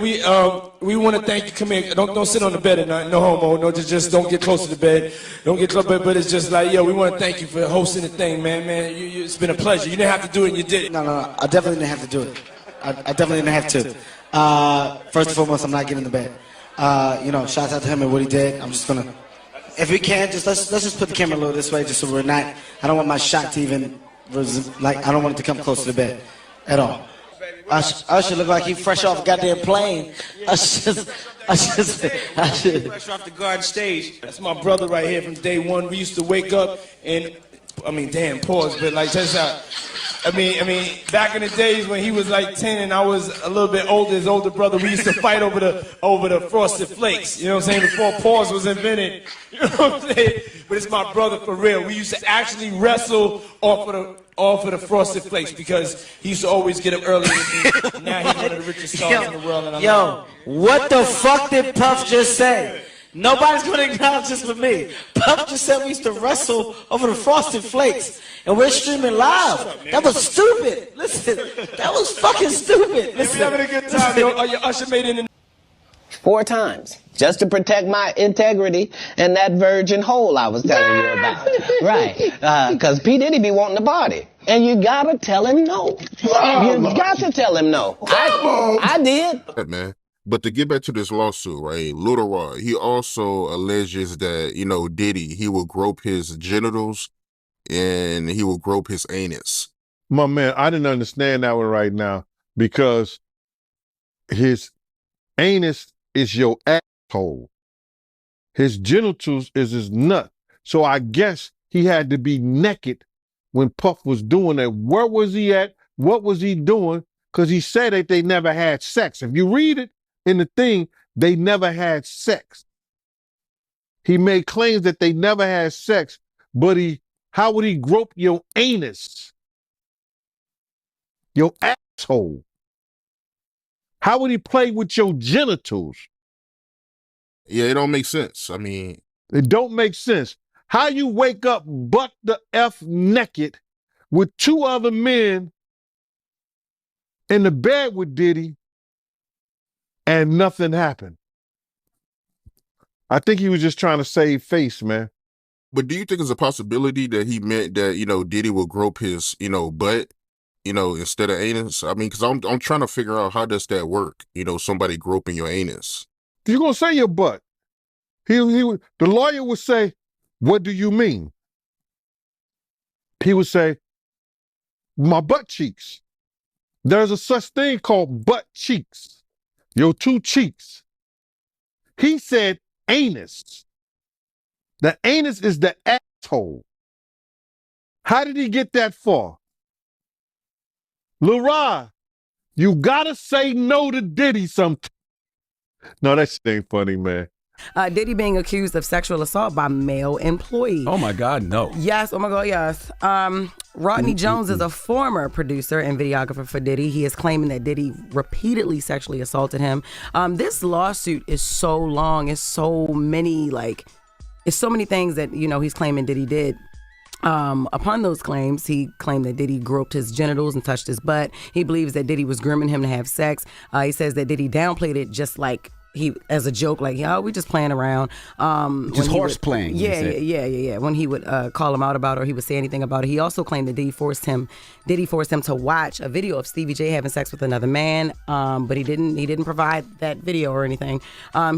We want to thank you. Come here. Don't sit on the bed at night. No homo. No, just don't get close to the bed. Don't get close. But it's just like, yo, we want to thank you for hosting the thing, man. It's been a pleasure. You didn't have to do it, and you did it. No. I definitely didn't have to do it. I definitely didn't have to. First and foremost, I'm not getting in the bed. You know, shouts out to him and what he did. I'm just gonna, if we can, just let's just put the camera a little this way, just so we're not. I don't want my shot to even, like, I don't want it to come close to the bed at all. Usher look like he fresh off a goddamn plane. Fresh off the garden stage. That's my brother right here from day one. We used to wake up and, I mean, damn, pause, but like, check this out. I mean, back in the days when he was like 10 and I was a little bit older, his older brother, we used to fight over the Frosted Flakes. You know what I'm saying? Before pause was invented. You know what I'm saying? But it's my brother for real. We used to actually wrestle off of the Frosted Flakes because he used to always get up early with me. Now he's one of the richest stars in the world. And what the fuck did Puff just say? Nobody's going to acknowledge this but me. Puff just said we used to wrestle over the Frosted Flakes, and we're streaming live. That was stupid. Listen, that was fucking stupid. Listen. We having a good time, yo. Your Usher made it in 4 times, just to protect my integrity and that virgin hole I was telling you about. Right, because P. Diddy be wanting to party. And you gotta tell him no. You got to tell him no. I did. Man. But to get back to this lawsuit, right, Lil Rod, he also alleges that, you know, Diddy, he will grope his genitals and he will grope his anus. My man, I didn't understand that one right now because his anus is your asshole. His genitals is his nut. So I guess he had to be naked when Puff was doing that. Where was he at? What was he doing? Because he said that they never had sex. If you read it in the thing, they never had sex. He made claims that they never had sex, but how would he grope your anus? Your asshole? How would he play with your genitals? Yeah, it don't make sense. I mean, it don't make sense. How you wake up butt the F naked with 2 other men in the bed with Diddy and nothing happened? I think he was just trying to save face, man. But do you think it's a possibility that he meant that, you know, Diddy will grope his, you know, butt, you know, instead of anus? I mean, because I'm trying to figure out how does that work, you know, somebody groping your anus. You're going to say your butt. The lawyer would say, what do you mean? He would say, my butt cheeks. There's a such thing called butt cheeks. Your 2 cheeks. He said anus. The anus is the asshole. How did he get that far? Lil Rod, you gotta say no to Diddy sometime. No, that shit ain't funny, man. Diddy being accused of sexual assault by male employee. Oh my God, no. Yes, oh my God, yes. Rodney Jones is a former producer and videographer for Diddy. He is claiming that Diddy repeatedly sexually assaulted him. This lawsuit is so long. It's so many things that, you know, he's claiming Diddy did. Upon those claims, he claimed that Diddy groped his genitals and touched his butt. He believes that Diddy was grooming him to have sex. He says that Diddy downplayed it just like as a joke, like, oh, we just playing around. Just horse playing. Yeah. When he would call him out about it or he would say anything about it. He also claimed that Diddy forced him to watch a video of Stevie J having sex with another man, but he didn't provide that video or anything.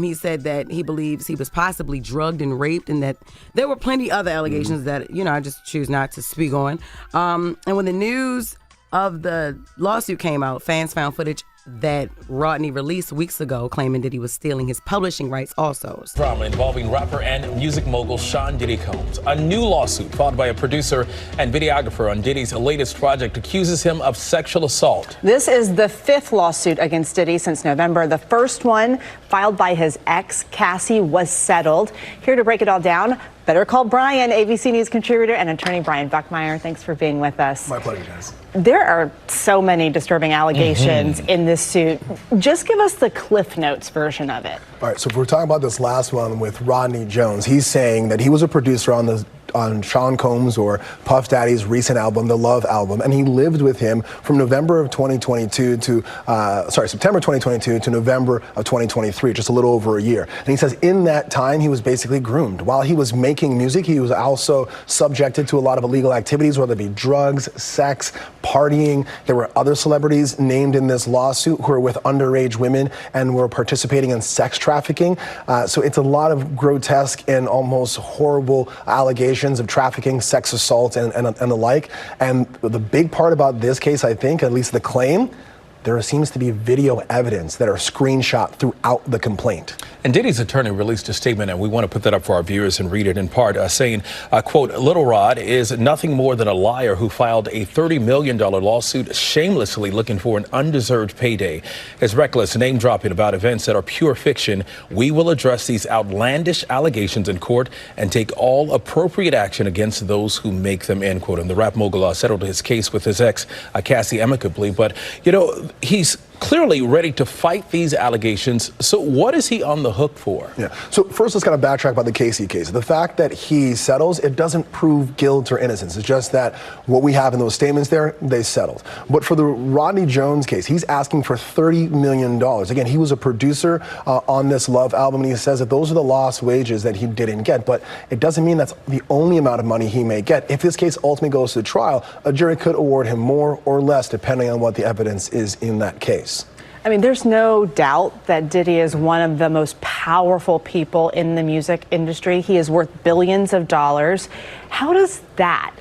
He said that he believes he was possibly drugged and raped, and that there were plenty other allegations that, you know, I just choose not to speak on. And when the news of the lawsuit came out, fans found footage that Rodney released weeks ago claiming that he was stealing his publishing rights also. Drama involving rapper and music mogul Sean Diddy Combs. A new lawsuit filed by a producer and videographer on Diddy's latest project accuses him of sexual assault. This is the 5th lawsuit against Diddy since November. The first one, filed by his ex, Cassie, was settled. Here to break it all down, Better Call Brian, ABC News contributor and attorney Brian Buckmeyer. Thanks for being with us. My pleasure, guys. There are so many disturbing allegations in this suit. Just give us the Cliff Notes version of it. All right, so if we're talking about this last one with Rodney Jones, he's saying that he was a producer on the Sean Combs or Puff Daddy's recent album, the Love album, and he lived with him from September 2022 to November of 2023, just a little over a year. And he says in that time, he was basically groomed. While he was making music, he was also subjected to a lot of illegal activities, whether it be drugs, sex, partying. There were other celebrities named in this lawsuit who were with underage women and were participating in sex trafficking. So it's a lot of grotesque and almost horrible allegations of trafficking, sex assault, and the like. And the big part about this case, I think, at least the claim, there seems to be video evidence that are screenshot throughout the complaint. And Diddy's attorney released a statement, and we want to put that up for our viewers and read it in part, saying, quote, Little Rod is nothing more than a liar who filed a $30 million lawsuit shamelessly looking for an undeserved payday. His reckless name dropping about events that are pure fiction. We will address these outlandish allegations in court and take all appropriate action against those who make them, end quote. And the rap mogul settled his case with his ex, Cassie, amicably. But, you know, he's clearly ready to fight these allegations. So what is he on the hook for? Yeah. So first, let's kind of backtrack about the Casey case. The fact that he settles, it doesn't prove guilt or innocence. It's just that what we have in those statements there, they settled. But for the Rodney Jones case, he's asking for $30 million. Again, he was a producer on this Love album, and he says that those are the lost wages that he didn't get. But it doesn't mean that's the only amount of money he may get. If this case ultimately goes to trial, a jury could award him more or less depending on what the evidence is in that case. I mean, there's no doubt that Diddy is one of the most powerful people in the music industry. He is worth billions of dollars. How does that,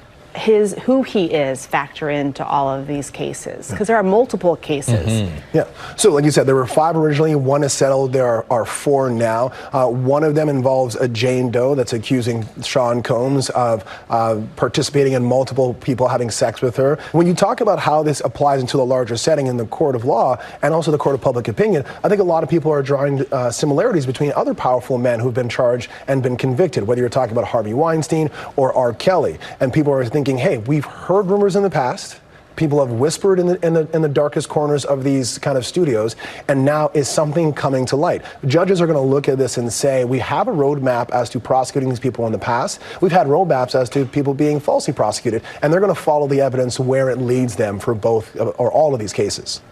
who he is, factor into all of these cases? Because there are multiple cases. Yeah. So like you said, there were 5 originally. 1 is settled. There are 4 now. One of them involves a Jane Doe that's accusing Sean Combs of participating in multiple people having sex with her. When you talk about how this applies into the larger setting in the court of law and also the court of public opinion, I think a lot of people are drawing similarities between other powerful men who've been charged and been convicted, whether you're talking about Harvey Weinstein or R. Kelly. And people are thinking, hey, we've heard rumors in the past. People have whispered in the darkest corners of these kind of studios, and now is something coming to light. Judges are going to look at this and say, we have a roadmap as to prosecuting these people in the past. We've had roadmaps as to people being falsely prosecuted, and they're going to follow the evidence where it leads them for both or all of these cases.